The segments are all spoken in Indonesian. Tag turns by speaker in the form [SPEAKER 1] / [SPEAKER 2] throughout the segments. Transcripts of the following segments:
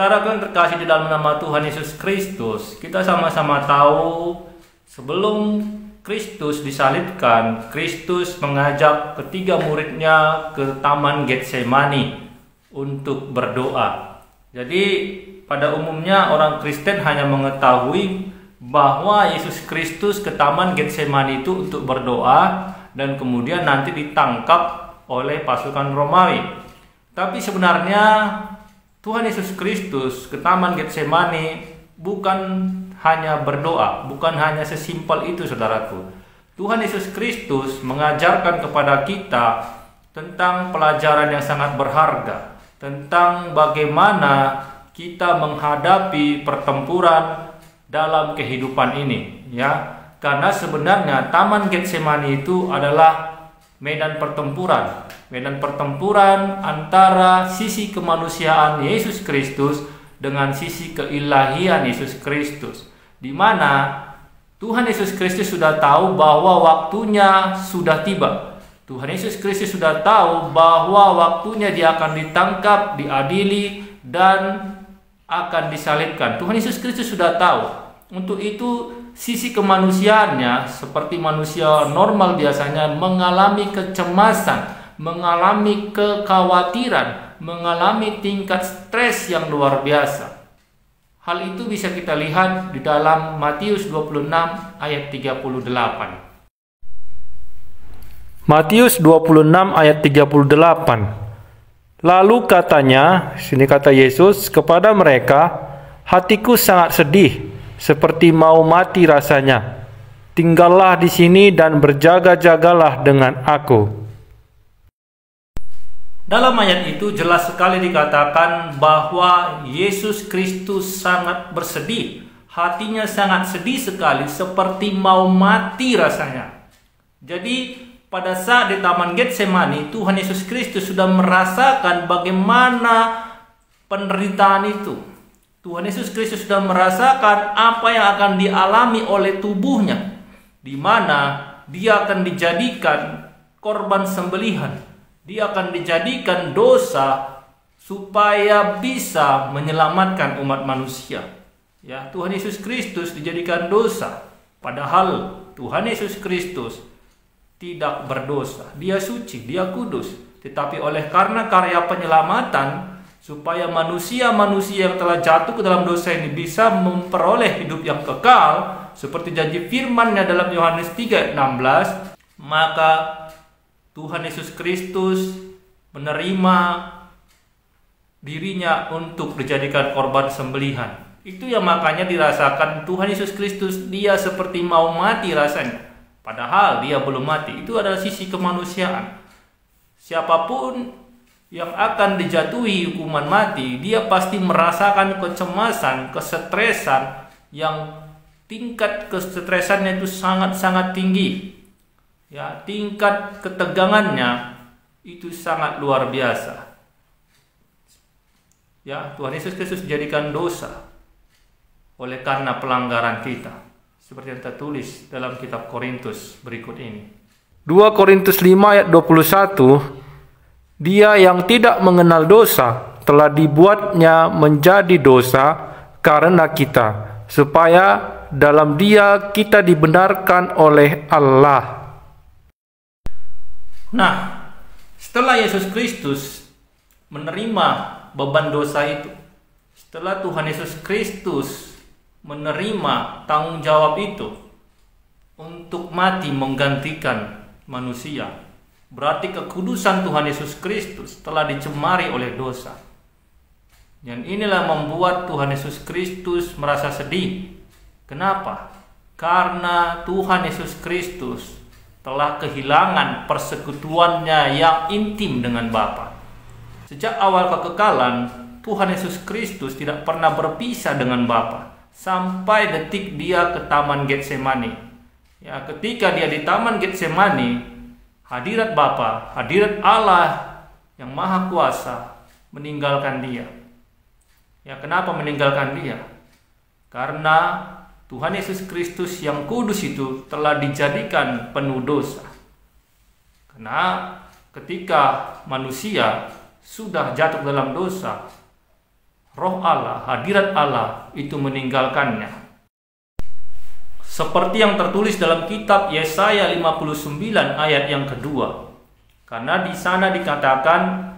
[SPEAKER 1] Saudara yang terkasih di dalam nama Tuhan Yesus Kristus, kita sama-sama tahu sebelum Kristus disalibkan, Kristus mengajak ketiga muridnya ke Taman Getsemani untuk berdoa. Jadi pada umumnya orang Kristen hanya mengetahui bahwa Yesus Kristus ke Taman Getsemani itu untuk berdoa dan kemudian nanti ditangkap oleh pasukan Romawi. Tapi sebenarnya Tuhan Yesus Kristus ke Taman Getsemani bukan hanya berdoa, bukan hanya sesimpel itu, saudaraku. Tuhan Yesus Kristus mengajarkan kepada kita tentang pelajaran yang sangat berharga, tentang bagaimana kita menghadapi pertempuran dalam kehidupan ini, ya. Karena sebenarnya Taman Getsemani itu adalah medan pertempuran antara sisi kemanusiaan Yesus Kristus dengan sisi keilahian Yesus Kristus, di mana Tuhan Yesus Kristus sudah tahu bahwa waktunya sudah tiba. Tuhan Yesus Kristus sudah tahu bahwa waktunya dia akan ditangkap, diadili, dan akan disalibkan. Tuhan Yesus Kristus sudah tahu. Untuk itu sisi kemanusiaannya seperti manusia normal biasanya mengalami kecemasan, mengalami kekhawatiran, mengalami tingkat stres yang luar biasa. Hal itu bisa kita lihat di dalam Matius 26 ayat 38.
[SPEAKER 2] Matius 26 ayat 38. Lalu katanya, sini kata Yesus kepada mereka, hatiku sangat sedih, seperti mau mati rasanya. Tinggallah di sini dan berjaga-jagalah dengan aku.
[SPEAKER 1] Dalam ayat itu jelas sekali dikatakan bahwa Yesus Kristus sangat bersedih. Hatinya sangat sedih sekali, seperti mau mati rasanya. Jadi pada saat di Taman Getsemani, Tuhan Yesus Kristus sudah merasakan bagaimana penderitaan itu. Tuhan Yesus Kristus sudah merasakan apa yang akan dialami oleh tubuhnya, di mana dia akan dijadikan korban sembelihan. Dia akan dijadikan dosa supaya bisa menyelamatkan umat manusia. Ya, Tuhan Yesus Kristus dijadikan dosa, padahal Tuhan Yesus Kristus tidak berdosa. Dia suci, dia kudus. Tetapi oleh karena karya penyelamatan, supaya manusia-manusia yang telah jatuh ke dalam dosa ini bisa memperoleh hidup yang kekal, seperti janji firman-Nya dalam Yohanes 3:16, maka Tuhan Yesus Kristus menerima dirinya untuk dijadikan korban sembelihan. Itu yang makanya dirasakan Tuhan Yesus Kristus, dia seperti mau mati rasanya, padahal dia belum mati. Itu adalah sisi kemanusiaan. Siapapun yang akan dijatuhi hukuman mati, dia pasti merasakan kecemasan, kesetresan, yang tingkat kesetresannya itu sangat-sangat tinggi. Ya, tingkat ketegangannya itu sangat luar biasa. Ya, Tuhan Yesus Kristus dijadikan dosa oleh karena pelanggaran kita, seperti yang tertulis dalam kitab Korintus berikut ini.
[SPEAKER 2] 2 Korintus 5 ayat 21. Dia yang tidak mengenal dosa telah dibuatnya menjadi dosa karena kita, supaya dalam dia kita dibenarkan oleh Allah.
[SPEAKER 1] Nah, setelah Yesus Kristus menerima beban dosa itu, setelah Tuhan Yesus Kristus menerima tanggung jawab itu untuk mati menggantikan manusia, berarti kekudusan Tuhan Yesus Kristus telah dicemari oleh dosa. Dan inilah membuat Tuhan Yesus Kristus merasa sedih. Kenapa? Karena Tuhan Yesus Kristus telah kehilangan persekutuannya yang intim dengan Bapa. Sejak awal kekekalan, Tuhan Yesus Kristus tidak pernah berpisah dengan Bapa sampai detik dia ke Taman Getsemani. Ya, ketika dia di Taman Getsemani, hadirat Bapa, hadirat Allah yang Maha Kuasa meninggalkan dia. Ya, kenapa meninggalkan dia? Karena Tuhan Yesus Kristus yang kudus itu telah dijadikan penuh dosa. Karena ketika manusia sudah jatuh dalam dosa, Roh Allah, hadirat Allah itu meninggalkannya. Seperti yang tertulis dalam kitab Yesaya 59 ayat yang kedua. Karena di sana dikatakan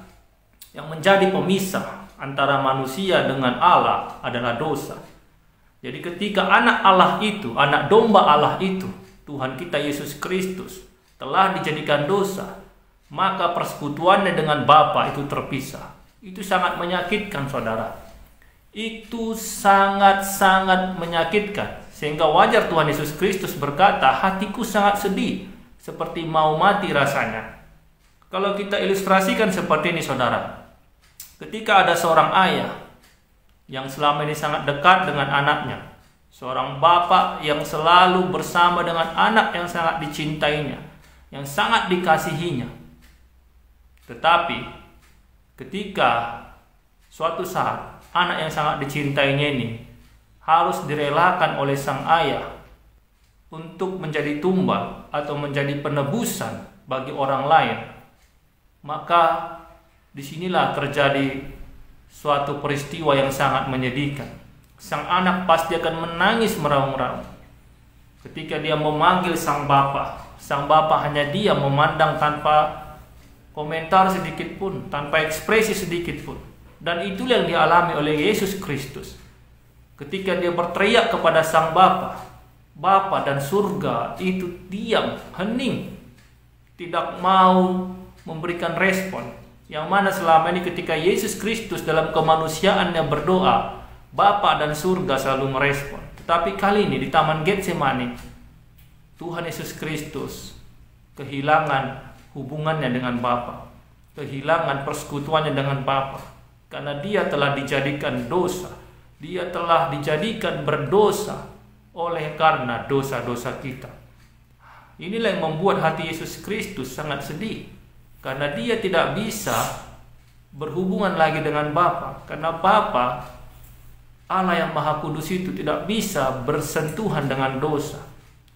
[SPEAKER 1] yang menjadi pemisah antara manusia dengan Allah adalah dosa. Jadi ketika anak Allah itu, anak domba Allah itu, Tuhan kita Yesus Kristus telah dijadikan dosa, maka persekutuannya dengan Bapa itu terpisah. Itu sangat menyakitkan, saudara. Itu sangat-sangat menyakitkan. Sehingga wajar Tuhan Yesus Kristus berkata, hatiku sangat sedih, seperti mau mati rasanya. Kalau kita ilustrasikan seperti ini, saudara. Ketika ada seorang ayah yang selama ini sangat dekat dengan anaknya, seorang bapak yang selalu bersama dengan anak yang sangat dicintainya, yang sangat dikasihinya. Tetapi ketika suatu saat anak yang sangat dicintainya ini harus direlakan oleh sang ayah untuk menjadi tumbal atau menjadi penebusan bagi orang lain, maka disinilah terjadi suatu peristiwa yang sangat menyedihkan. Sang anak pasti akan menangis meraung-raung ketika dia memanggil sang bapak. Sang bapak hanya diam memandang tanpa komentar sedikit pun, tanpa ekspresi sedikit pun. Dan itulah yang dialami oleh Yesus Kristus. Ketika dia berteriak kepada sang Bapa dan surga itu diam, hening, tidak mau memberikan respon. Yang mana selama ini ketika Yesus Kristus dalam kemanusiaannya berdoa, Bapa dan surga selalu merespon. Tetapi kali ini di Taman Getsemani, Tuhan Yesus Kristus kehilangan hubungannya dengan Bapa, kehilangan persekutuannya dengan Bapa, karena dia telah dijadikan dosa. Dia telah dijadikan berdosa oleh karena dosa-dosa kita. Inilah yang membuat hati Yesus Kristus sangat sedih, karena dia tidak bisa berhubungan lagi dengan Bapa, karena Bapa, Allah yang Maha Kudus itu tidak bisa bersentuhan dengan dosa.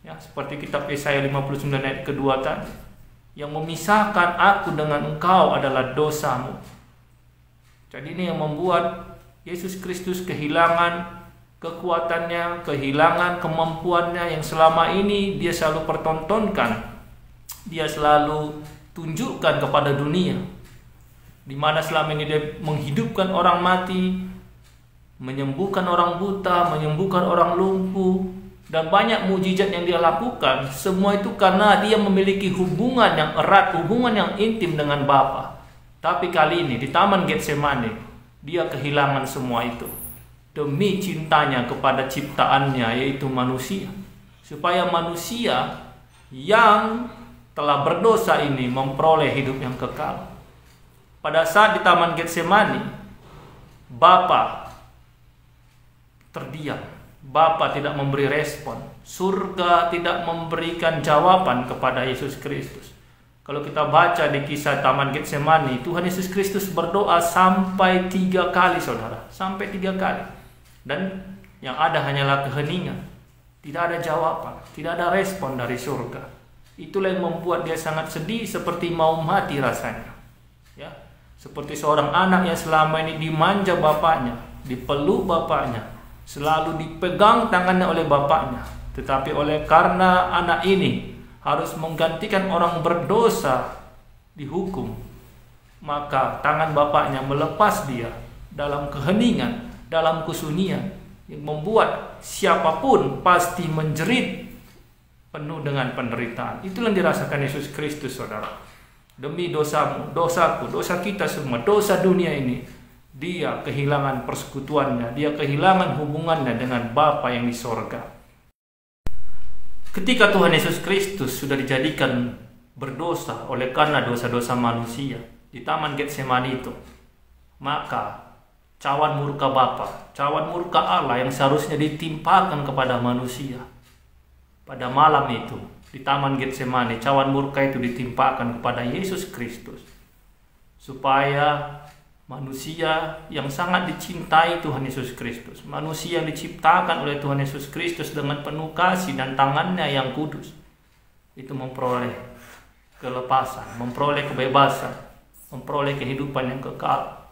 [SPEAKER 1] Ya, seperti kitab Yesaya 59 ayat kedua tadi, yang memisahkan aku dengan engkau adalah dosamu. Jadi ini yang membuat Yesus Kristus kehilangan kekuatannya, kehilangan kemampuannya yang selama ini dia selalu pertontonkan, dia selalu tunjukkan kepada dunia, di mana selama ini dia menghidupkan orang mati, menyembuhkan orang buta, menyembuhkan orang lumpuh, dan banyak mujizat yang dia lakukan. Semua itu karena dia memiliki hubungan yang erat, hubungan yang intim dengan Bapa. Tapi kali ini di Taman Getsemani dia kehilangan semua itu demi cintanya kepada ciptaannya, yaitu manusia, supaya manusia yang telah berdosa ini memperoleh hidup yang kekal. Pada saat di Taman Getsemani, Bapa terdiam, Bapa tidak memberi respon, surga tidak memberikan jawaban kepada Yesus Kristus. Kalau kita baca di kisah Taman Getsemani, Tuhan Yesus Kristus berdoa sampai 3 kali, saudara. Sampai 3 kali. Dan yang ada hanyalah keheningan. Tidak ada jawaban, tidak ada respon dari surga. Itulah yang membuat dia sangat sedih, seperti mau mati rasanya. Ya, seperti seorang anak yang selama ini dimanja bapaknya, dipeluk bapaknya, selalu dipegang tangannya oleh bapaknya. Tetapi oleh karena anak ini harus menggantikan orang berdosa dihukum, maka tangan bapaknya melepas dia dalam keheningan, dalam kesunyian, yang membuat siapapun pasti menjerit penuh dengan penderitaan. Itulah yang dirasakan Yesus Kristus, saudara. Demi dosamu, dosaku, dosa kita semua, dosa dunia ini, dia kehilangan persekutuannya, dia kehilangan hubungannya dengan Bapa yang di sorga. Ketika Tuhan Yesus Kristus sudah dijadikan berdosa oleh karena dosa-dosa manusia di Taman Getsemani itu, maka cawan murka Bapa, cawan murka Allah yang seharusnya ditimpakan kepada manusia, pada malam itu di Taman Getsemani, cawan murka itu ditimpakan kepada Yesus Kristus, supaya manusia yang sangat dicintai Tuhan Yesus Kristus, manusia yang diciptakan oleh Tuhan Yesus Kristus dengan penuh kasih dan tangannya yang kudus, itu memperoleh kelepasan, memperoleh kebebasan, memperoleh kehidupan yang kekal.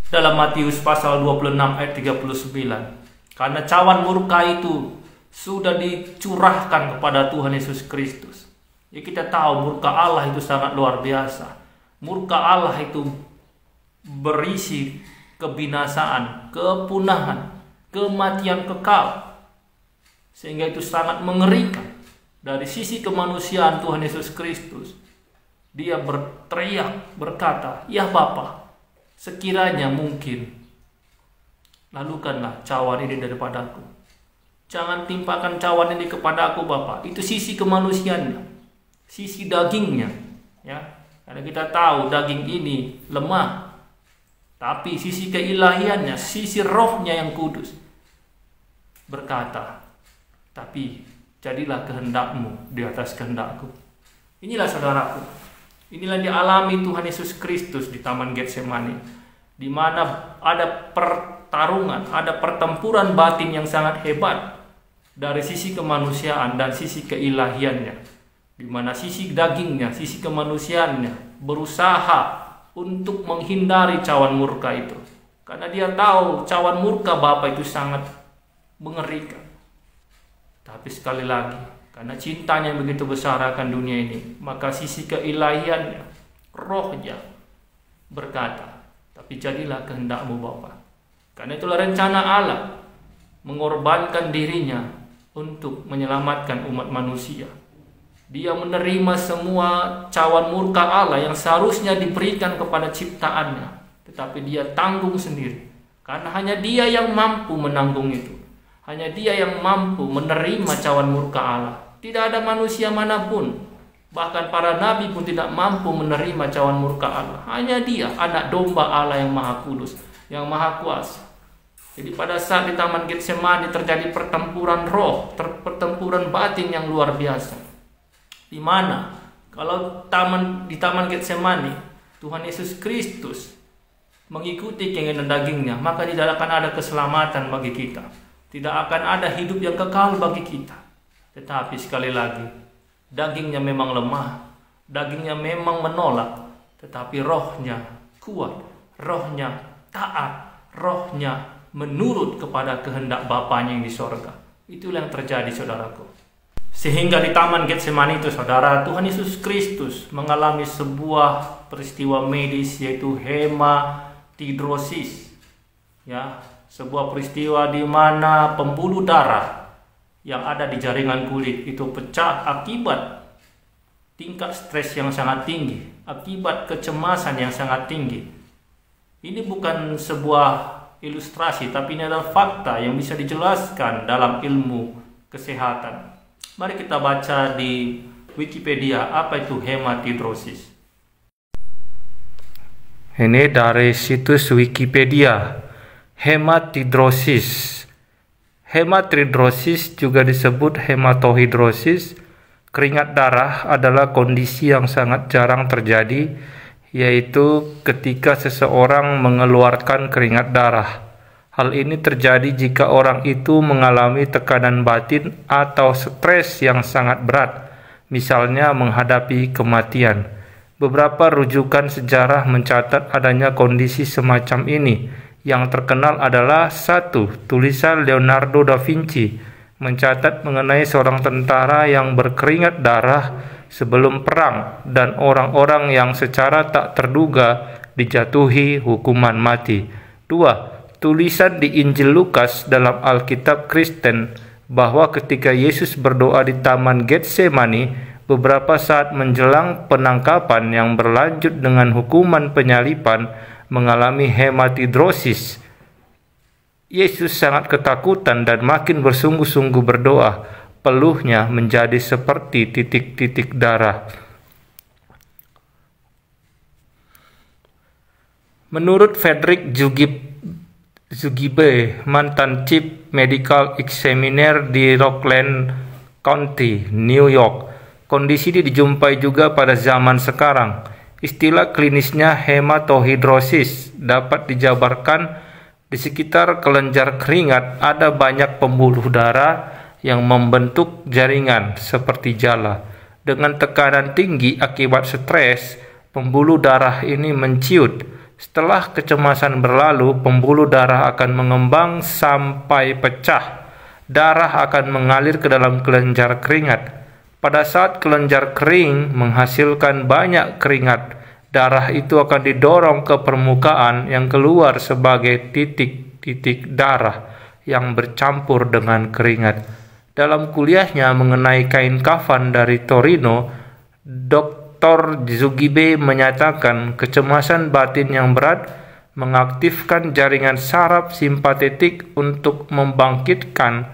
[SPEAKER 1] dalam Matius pasal 26 ayat 39. Karena cawan murka itu sudah dicurahkan kepada Tuhan Yesus Kristus. Ya, kita tahu murka Allah itu sangat luar biasa. Murka Allah itu berisi kebinasaan, kepunahan, kematian kekal. Sehingga itu sangat mengerikan. Dari sisi kemanusiaan Tuhan Yesus Kristus, dia berteriak, berkata, "Ya Bapa, sekiranya mungkin, lalukanlah cawan ini daripadaku. Jangan timpakan cawan ini kepada aku, Bapa." Itu sisi kemanusiaannya, sisi dagingnya, ya. Karena kita tahu daging ini lemah, tapi sisi keilahiannya, sisi rohnya yang kudus berkata, "Tapi jadilah kehendakmu di atas kehendakku." Inilah saudaraku, inilah dialami Tuhan Yesus Kristus di Taman Getsemani, di mana ada pertarungan, ada pertempuran batin yang sangat hebat dari sisi kemanusiaan dan sisi keilahiannya, di mana sisi dagingnya, sisi kemanusiaannya berusaha untuk menghindari cawan murka itu, karena dia tahu cawan murka Bapa itu sangat mengerikan. Tapi sekali lagi, karena cintanya yang begitu besar akan dunia ini, maka sisi keilahiannya, rohnya berkata, "Tapi jadilah kehendakmu Bapa." Karena itulah rencana Allah mengorbankan dirinya untuk menyelamatkan umat manusia. Dia menerima semua cawan murka Allah yang seharusnya diberikan kepada ciptaannya, tetapi dia tanggung sendiri, karena hanya dia yang mampu menanggung itu. Hanya dia yang mampu menerima cawan murka Allah. Tidak ada manusia manapun, bahkan para nabi pun tidak mampu menerima cawan murka Allah. Hanya dia, anak domba Allah yang maha kudus, yang maha kuasa. Jadi pada saat di Taman Getsemani terjadi pertempuran roh, pertempuran batin yang luar biasa. Di mana kalau di Taman Getsemani Tuhan Yesus Kristus mengikuti keinginan dagingnya, maka tidak akan ada keselamatan bagi kita. Tidak akan ada hidup yang kekal bagi kita. Tetapi sekali lagi, dagingnya memang lemah, dagingnya memang menolak, tetapi rohnya kuat, rohnya taat, rohnya menurut kepada kehendak Bapanya yang di sorga. Itulah yang terjadi, saudaraku. Sehingga di Taman Getsemani itu, saudara, Tuhan Yesus Kristus mengalami sebuah peristiwa medis, yaitu hematidrosis. Ya, sebuah peristiwa di mana pembuluh darah yang ada di jaringan kulit itu pecah akibat tingkat stres yang sangat tinggi, akibat kecemasan yang sangat tinggi. Ini bukan sebuah ilustrasi, tapi ini adalah fakta yang bisa dijelaskan dalam ilmu kesehatan. Mari kita baca di Wikipedia apa itu hematidrosis.
[SPEAKER 2] Ini dari situs Wikipedia. Hematidrosis. Hematidrosis juga disebut hematohidrosis. Keringat darah adalah kondisi yang sangat jarang terjadi, yaitu ketika seseorang mengeluarkan keringat darah. Hal ini terjadi jika orang itu mengalami tekanan batin atau stres yang sangat berat, misalnya menghadapi kematian. Beberapa rujukan sejarah mencatat adanya kondisi semacam ini. Yang terkenal adalah 1. Tulisan Leonardo da Vinci mencatat mengenai seorang tentara yang berkeringat darah sebelum perang dan orang-orang yang secara tak terduga dijatuhi hukuman mati. 2. Tulisan di Injil Lukas dalam Alkitab Kristen bahwa ketika Yesus berdoa di Taman Getsemani beberapa saat menjelang penangkapan yang berlanjut dengan hukuman penyaliban, mengalami hematidrosis. Yesus sangat ketakutan dan makin bersungguh-sungguh berdoa. Peluhnya menjadi seperti titik-titik darah. Menurut Frederick Zugibe, mantan Chief Medical Examiner di Rockland County, New York, kondisi ini dijumpai juga pada zaman sekarang. Istilah klinisnya hematohidrosis dapat dijabarkan di sekitar kelenjar keringat ada banyak pembuluh darah yang membentuk jaringan seperti jala. Dengan tekanan tinggi akibat stres, pembuluh darah ini menciut Setelah kecemasan berlalu, pembuluh darah akan mengembang sampai pecah. Darah akan mengalir ke dalam kelenjar keringat. Pada saat kelenjar kering menghasilkan banyak keringat, darah itu akan didorong ke permukaan yang keluar sebagai titik-titik darah yang bercampur dengan keringat. Dalam kuliahnya mengenai kain kafan dari Torino, Dr. Zugibe menyatakan kecemasan batin yang berat mengaktifkan jaringan saraf simpatetik untuk membangkitkan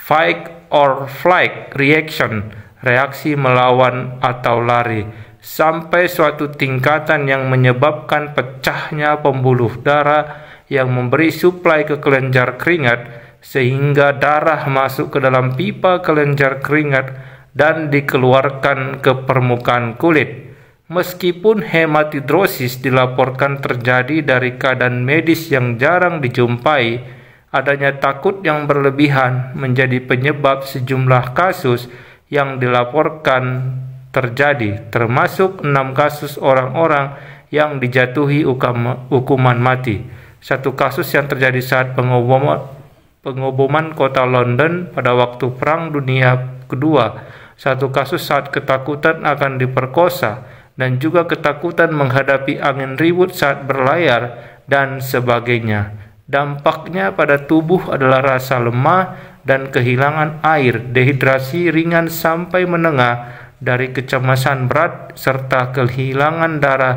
[SPEAKER 2] fight or flight reaction, reaksi melawan atau lari, sampai suatu tingkatan yang menyebabkan pecahnya pembuluh darah yang memberi suplai ke kelenjar keringat, sehingga darah masuk ke dalam pipa kelenjar keringat dan dikeluarkan ke permukaan kulit. Meskipun hematidrosis dilaporkan terjadi dari keadaan medis yang jarang dijumpai, adanya takut yang berlebihan menjadi penyebab sejumlah kasus yang dilaporkan terjadi, termasuk 6 kasus orang-orang yang dijatuhi hukuman mati. Satu kasus yang terjadi saat pengoboman kota London pada waktu Perang Dunia Kedua. Satu kasus saat ketakutan akan diperkosa, dan juga ketakutan menghadapi angin ribut saat berlayar, dan sebagainya. Dampaknya pada tubuh adalah rasa lemah dan kehilangan air, dehidrasi ringan sampai menengah dari kecemasan berat, serta kehilangan darah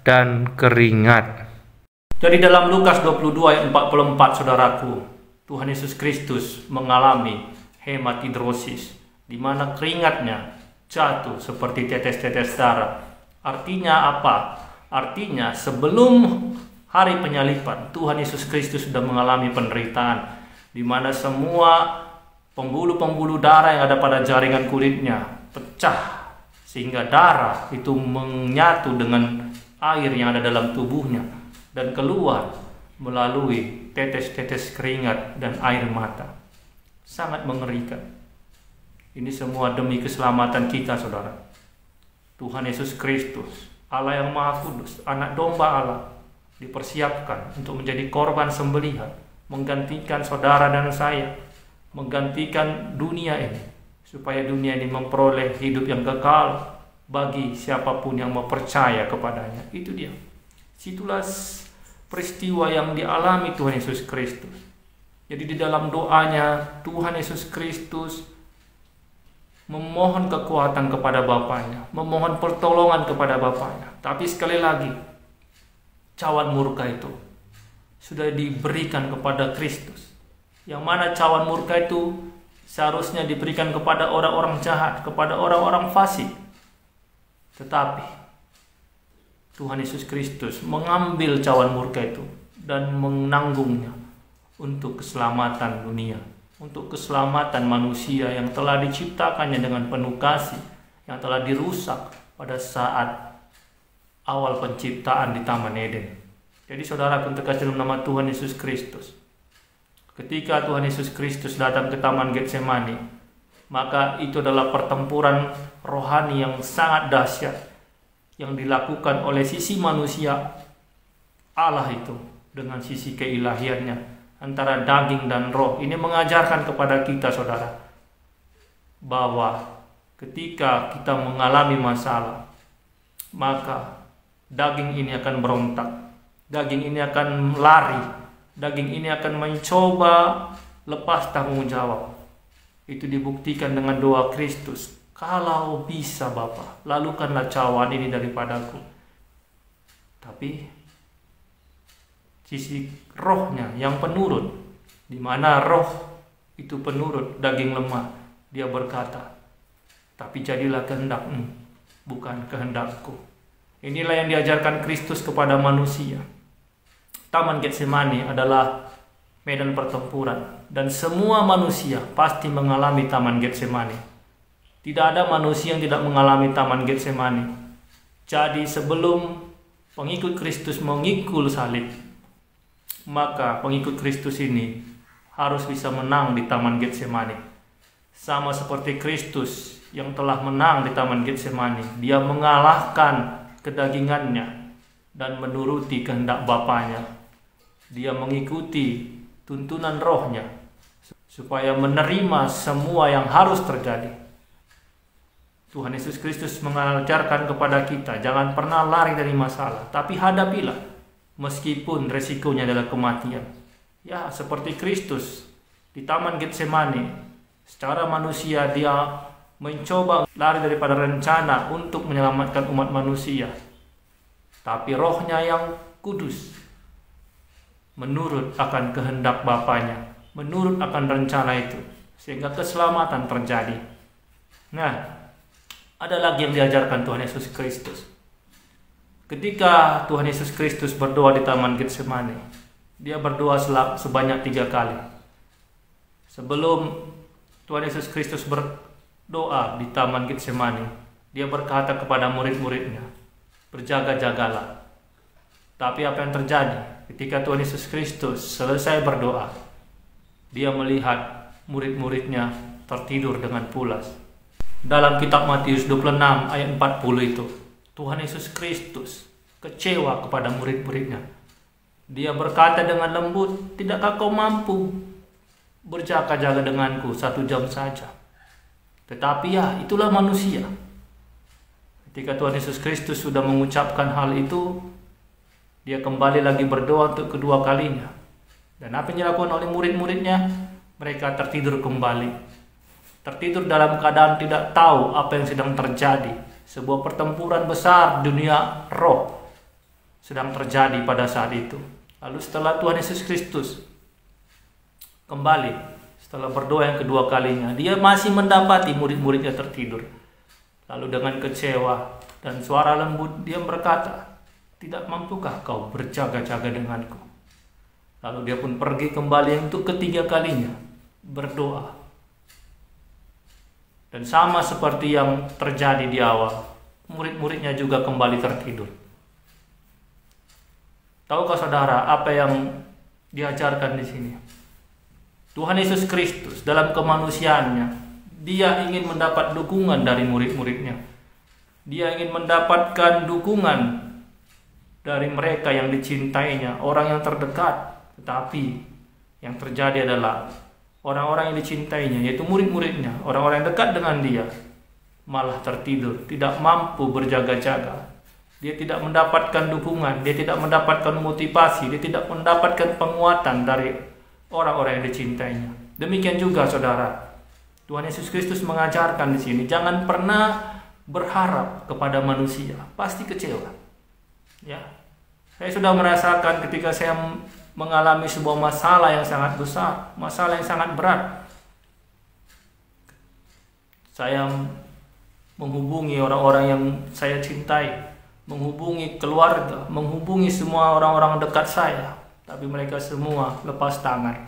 [SPEAKER 2] dan keringat.
[SPEAKER 1] Jadi dalam Lukas 22 ayat 44, saudaraku, Tuhan Yesus Kristus mengalami hematidrosis, di mana keringatnya jatuh seperti tetes-tetes darah. Artinya apa? Artinya sebelum hari penyaliban, Tuhan Yesus Kristus sudah mengalami penderitaan, di mana semua pembuluh-pembuluh darah yang ada pada jaringan kulitnya pecah, sehingga darah itu menyatu dengan air yang ada dalam tubuhnya dan keluar melalui tetes-tetes keringat dan air mata. Sangat mengerikan. Ini semua demi keselamatan kita, saudara. Tuhan Yesus Kristus, Allah yang Maha Kudus, anak domba Allah, dipersiapkan untuk menjadi korban sembelihan, menggantikan saudara dan saya, menggantikan dunia ini, supaya dunia ini memperoleh hidup yang kekal bagi siapapun yang mau percaya kepadanya. Itu dia. Situlah peristiwa yang dialami Tuhan Yesus Kristus. Jadi di dalam doanya, Tuhan Yesus Kristus memohon kekuatan kepada Bapaknya, memohon pertolongan kepada Bapaknya. Tapi sekali lagi, cawan murka itu sudah diberikan kepada Kristus. Yang mana cawan murka itu seharusnya diberikan kepada orang-orang jahat, kepada orang-orang fasik. Tetapi Tuhan Yesus Kristus mengambil cawan murka itu dan menanggungnya untuk keselamatan dunia, untuk keselamatan manusia yang telah diciptakannya dengan penuh kasih, yang telah dirusak pada saat awal penciptaan di Taman Eden. Jadi saudara terkasih dalam nama Tuhan Yesus Kristus, ketika Tuhan Yesus Kristus datang ke Taman Getsemani, maka itu adalah pertempuran rohani yang sangat dahsyat yang dilakukan oleh sisi manusia Allah itu dengan sisi keilahiannya, antara daging dan roh. Ini mengajarkan kepada kita, saudara, bahwa ketika kita mengalami masalah, maka daging ini akan berontak, daging ini akan lari, daging ini akan mencoba lepas tanggung jawab. Itu dibuktikan dengan doa Kristus, "Kalau bisa Bapa, lalukanlah cawan ini daripadaku." Tapi sisi rohnya yang penurut, di mana roh itu penurut, daging lemah, dia berkata, "Tapi jadilah kehendakmu, bukan kehendakku." Inilah yang diajarkan Kristus kepada manusia. Taman Getsemani adalah medan pertempuran, dan semua manusia pasti mengalami Taman Getsemani. Tidak ada manusia yang tidak mengalami Taman Getsemani. Jadi sebelum pengikut Kristus mengikul salib, maka pengikut Kristus ini harus bisa menang di Taman Getsemani. Sama seperti Kristus yang telah menang di Taman Getsemani, dia mengalahkan kedagingannya, dan menuruti kehendak Bapanya. Dia mengikuti tuntunan Rohnya supaya menerima semua yang harus terjadi. Tuhan Yesus Kristus mengajarkan kepada kita, jangan pernah lari dari masalah, tapi hadapilah meskipun resikonya adalah kematian. Ya, seperti Kristus di Taman Getsemani, secara manusia dia mencoba lari daripada rencana untuk menyelamatkan umat manusia. Tapi Rohnya yang kudus menurut akan kehendak Bapanya, menurut akan rencana itu, sehingga keselamatan terjadi. Nah, ada lagi yang diajarkan Tuhan Yesus Kristus. Ketika Tuhan Yesus Kristus berdoa di Taman Getsemani, dia berdoa sebanyak 3 kali. Sebelum Tuhan Yesus Kristus berdoa di Taman Getsemani, dia berkata kepada murid-muridnya, berjaga-jagalah. Tapi apa yang terjadi ketika Tuhan Yesus Kristus selesai berdoa? Dia melihat murid-muridnya tertidur dengan pulas. Dalam kitab Matius 26 ayat 40 itu, Tuhan Yesus Kristus kecewa kepada murid-muridnya. Dia berkata dengan lembut, tidakkah kau mampu berjaga-jaga denganku 1 jam saja? Tetapi ya, itulah manusia. Ketika Tuhan Yesus Kristus sudah mengucapkan hal itu, dia kembali lagi berdoa untuk kedua kalinya. Dan apa yang dilakukan oleh murid-muridnya? Mereka tertidur kembali. Tertidur dalam keadaan tidak tahu apa yang sedang terjadi. Sebuah pertempuran besar dunia roh sedang terjadi pada saat itu. Lalu setelah Tuhan Yesus Kristus kembali, setelah berdoa yang kedua kalinya, dia masih mendapati murid-muridnya tertidur. Lalu dengan kecewa dan suara lembut dia berkata, tidak mampukah kau berjaga-jaga denganku? Lalu dia pun pergi kembali untuk ketiga kalinya berdoa. Dan sama seperti yang terjadi di awal, murid-muridnya juga kembali tertidur. Tahukah saudara apa yang diajarkan di sini? Tuhan Yesus Kristus dalam kemanusiaannya, dia ingin mendapat dukungan dari murid-muridnya. Dia ingin mendapatkan dukungan dari mereka yang dicintainya, orang yang terdekat. Tetapi yang terjadi adalah orang-orang yang dicintainya, yaitu murid-muridnya, orang-orang yang dekat dengan dia, malah tertidur, tidak mampu berjaga-jaga. Dia tidak mendapatkan dukungan, dia tidak mendapatkan motivasi, dia tidak mendapatkan penguatan dari orang-orang yang dicintainya. Demikian juga saudara, Tuhan Yesus Kristus mengajarkan di sini, jangan pernah berharap kepada manusia, pasti kecewa. Ya, saya sudah merasakan ketika saya mengalami sebuah masalah yang sangat besar, masalah yang sangat berat. Saya menghubungi orang-orang yang saya cintai, menghubungi keluarga, menghubungi semua orang-orang dekat saya, tapi mereka semua lepas tangan.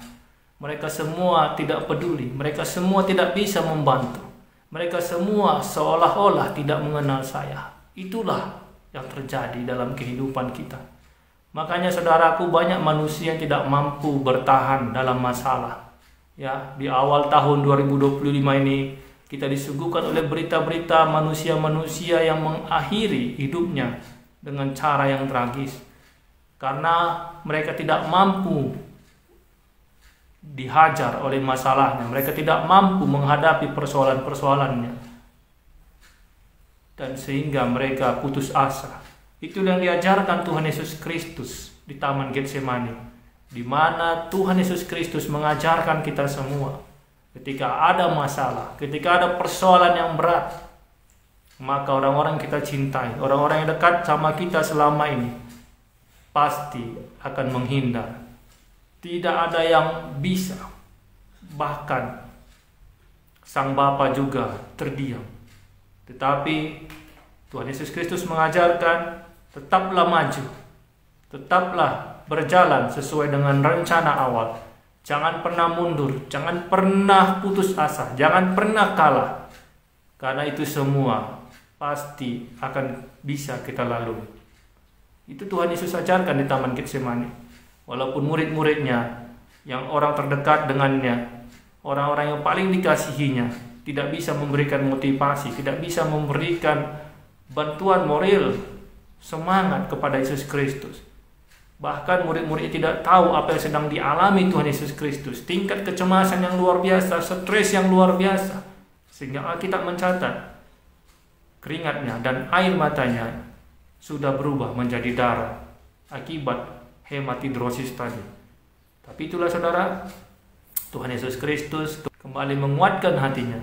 [SPEAKER 1] Mereka semua tidak peduli, mereka semua tidak bisa membantu. Mereka semua seolah-olah tidak mengenal saya. Itulah yang terjadi dalam kehidupan kita. Makanya saudaraku, banyak manusia yang tidak mampu bertahan dalam masalah. Ya, di awal tahun 2025 ini kita disuguhkan oleh berita-berita manusia-manusia yang mengakhiri hidupnya dengan cara yang tragis. Karena mereka tidak mampu dihajar oleh masalahnya, mereka tidak mampu menghadapi persoalan-persoalannya, dan sehingga mereka putus asa. Itu yang diajarkan Tuhan Yesus Kristus di Taman Getsemani, di mana Tuhan Yesus Kristus mengajarkan kita semua, ketika ada masalah, ketika ada persoalan yang berat, maka orang-orang kita cintai, orang-orang yang dekat sama kita selama ini, pasti akan menghindar. Tidak ada yang bisa, bahkan Sang Bapa juga terdiam. Tetapi Tuhan Yesus Kristus mengajarkan, tetaplah maju, tetaplah berjalan sesuai dengan rencana awal. Jangan pernah mundur, jangan pernah putus asa, jangan pernah kalah. Karena itu semua pasti akan bisa kita lalui. Itu Tuhan Yesus ajarkan di Taman Getsemani. Walaupun murid-muridnya, yang orang terdekat dengannya, orang-orang yang paling dikasihinya, tidak bisa memberikan motivasi, tidak bisa memberikan bantuan moral semangat kepada Yesus Kristus. Bahkan murid-murid tidak tahu apa yang sedang dialami Tuhan Yesus Kristus. Tingkat kecemasan yang luar biasa, stres yang luar biasa. Sehingga Alkitab mencatat keringatnya dan air matanya sudah berubah menjadi darah akibat hematidrosis tadi. Tapi itulah saudara, Tuhan Yesus Kristus kembali menguatkan hatinya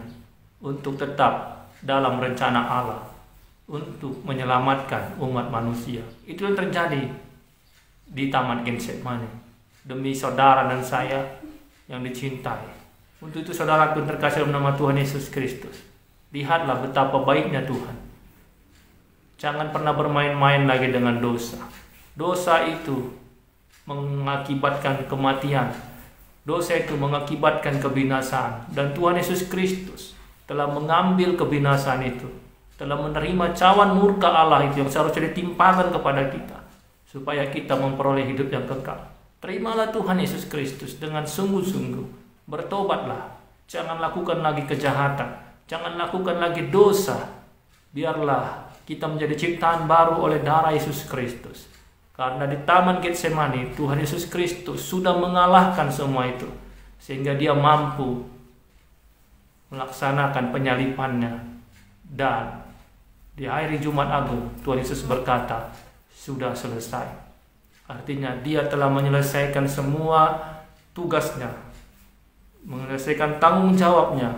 [SPEAKER 1] untuk tetap dalam rencana Allah untuk menyelamatkan umat manusia. Itu yang terjadi di Taman Getsemani demi saudara dan saya yang dicintai. Untuk itu saudaraku terkasih dalam nama Tuhan Yesus Kristus, lihatlah betapa baiknya Tuhan. Jangan pernah bermain-main lagi dengan dosa. Dosa itu mengakibatkan kematian. Dosa itu mengakibatkan kebinasaan. Dan Tuhan Yesus Kristus telah mengambil kebinasaan itu, telah menerima cawan murka Allah itu yang seharusnya ditimpakan kepada kita, supaya kita memperoleh hidup yang kekal. Terimalah Tuhan Yesus Kristus dengan sungguh-sungguh. Bertobatlah. Jangan lakukan lagi kejahatan. Jangan lakukan lagi dosa. Biarlah kita menjadi ciptaan baru oleh darah Yesus Kristus. Karena di Taman Getsemani, Tuhan Yesus Kristus sudah mengalahkan semua itu. Sehingga dia mampu melaksanakan penyalipannya. Dan di hari Jumat Agung, Tuhan Yesus berkata, sudah selesai. Artinya dia telah menyelesaikan semua tugasnya, menyelesaikan tanggung jawabnya,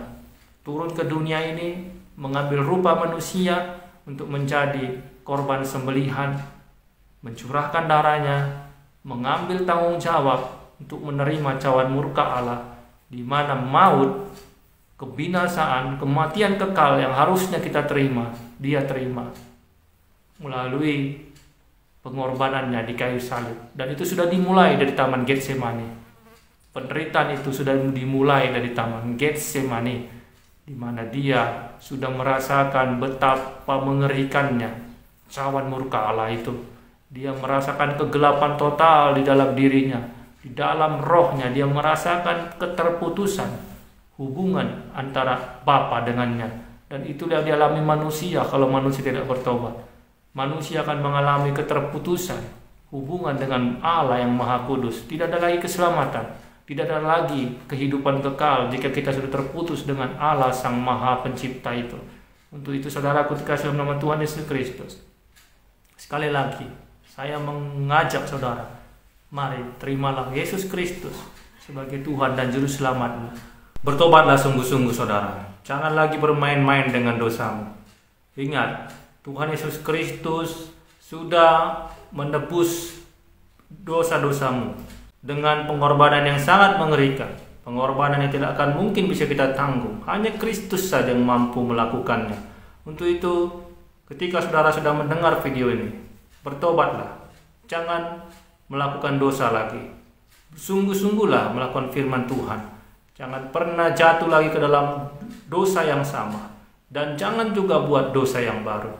[SPEAKER 1] turun ke dunia ini, mengambil rupa manusia untuk menjadi korban sembelihan, mencurahkan darahnya, mengambil tanggung jawab untuk menerima cawan murka Allah, di mana maut, kebinasaan, kematian kekal yang harusnya kita terima, dia terima melalui pengorbanannya di kayu salib. Dan itu sudah dimulai dari Taman Getsemani. Penderitaan itu sudah dimulai dari Taman Getsemani, di mana dia sudah merasakan betapa mengerikannya cawan murka Allah itu. Dia merasakan kegelapan total di dalam dirinya, di dalam rohnya dia merasakan keterputusan hubungan antara Bapa dengannya. Dan itulah yang dialami manusia kalau manusia tidak bertobat. Manusia akan mengalami keterputusan hubungan dengan Allah yang Maha Kudus. Tidak ada lagi keselamatan, tidak ada lagi kehidupan kekal jika kita sudah terputus dengan Allah Sang Maha Pencipta itu. Untuk itu saudaraku terkasih dalam nama Tuhan Yesus Kristus, sekali lagi saya mengajak saudara, mari terimalah Yesus Kristus sebagai Tuhan dan Juru Selamatmu. Bertobatlah sungguh-sungguh saudara. Jangan lagi bermain-main dengan dosamu. Ingat, Tuhan Yesus Kristus sudah menebus dosa-dosamu dengan pengorbanan yang sangat mengerikan. Pengorbanan yang tidak akan mungkin bisa kita tanggung. Hanya Kristus saja yang mampu melakukannya. Untuk itu, ketika saudara sudah mendengar video ini, bertobatlah. Jangan melakukan dosa lagi. Sungguh-sungguhlah melakukan firman Tuhan. Jangan pernah jatuh lagi ke dalam dosa yang sama. Dan jangan juga buat dosa yang baru.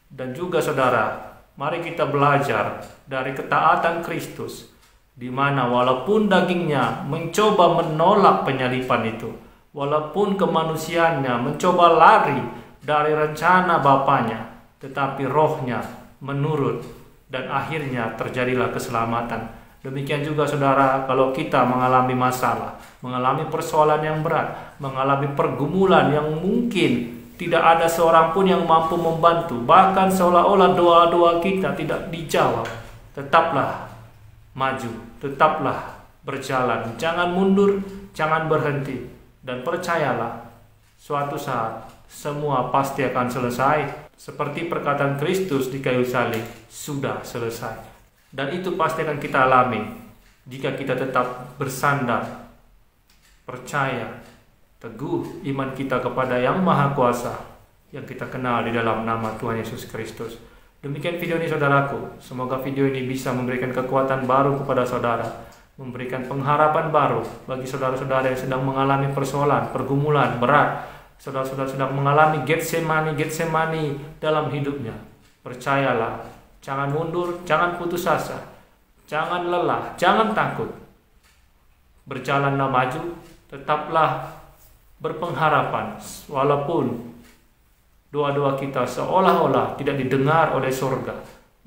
[SPEAKER 1] Dan juga saudara, mari kita belajar dari ketaatan Kristus, di mana walaupun dagingnya mencoba menolak penyalipan itu, walaupun kemanusiaannya mencoba lari dari rencana Bapanya, tetapi rohnya menurut dan akhirnya terjadilah keselamatan. Demikian juga saudara, kalau kita mengalami masalah, mengalami persoalan yang berat, mengalami pergumulan yang mungkin tidak ada seorang pun yang mampu membantu, bahkan seolah-olah doa-doa kita tidak dijawab, tetaplah maju, tetaplah berjalan, jangan mundur, jangan berhenti, dan percayalah, suatu saat semua pasti akan selesai, seperti perkataan Kristus di kayu salib, sudah selesai. Dan itu pasti akan kita alami jika kita tetap bersandar, percaya, teguh iman kita kepada Yang Maha Kuasa yang kita kenal di dalam nama Tuhan Yesus Kristus. Demikian video ini saudaraku. Semoga video ini bisa memberikan kekuatan baru kepada saudara, memberikan pengharapan baru bagi saudara-saudara yang sedang mengalami persoalan, pergumulan berat. Saudara-saudara sedang mengalami Getsemani dalam hidupnya. Percayalah, jangan mundur, jangan putus asa, jangan lelah, jangan takut. Berjalanlah maju, tetaplah berpengharapan, walaupun doa-doa kita seolah-olah tidak didengar oleh surga.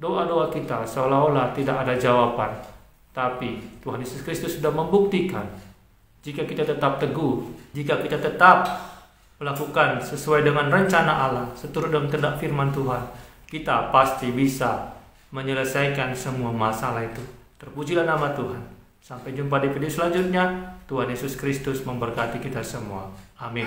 [SPEAKER 1] doa-doa kita seolah-olah tidak ada jawaban. Tapi Tuhan Yesus Kristus sudah membuktikan, jika kita tetap teguh, jika kita tetap melakukan sesuai dengan rencana Allah, seturut dengan kehendak firman Tuhan, kita pasti bisa menyelesaikan semua masalah itu. Terpujilah nama Tuhan. Sampai jumpa di video selanjutnya. Tuhan Yesus Kristus memberkati kita semua. Amin.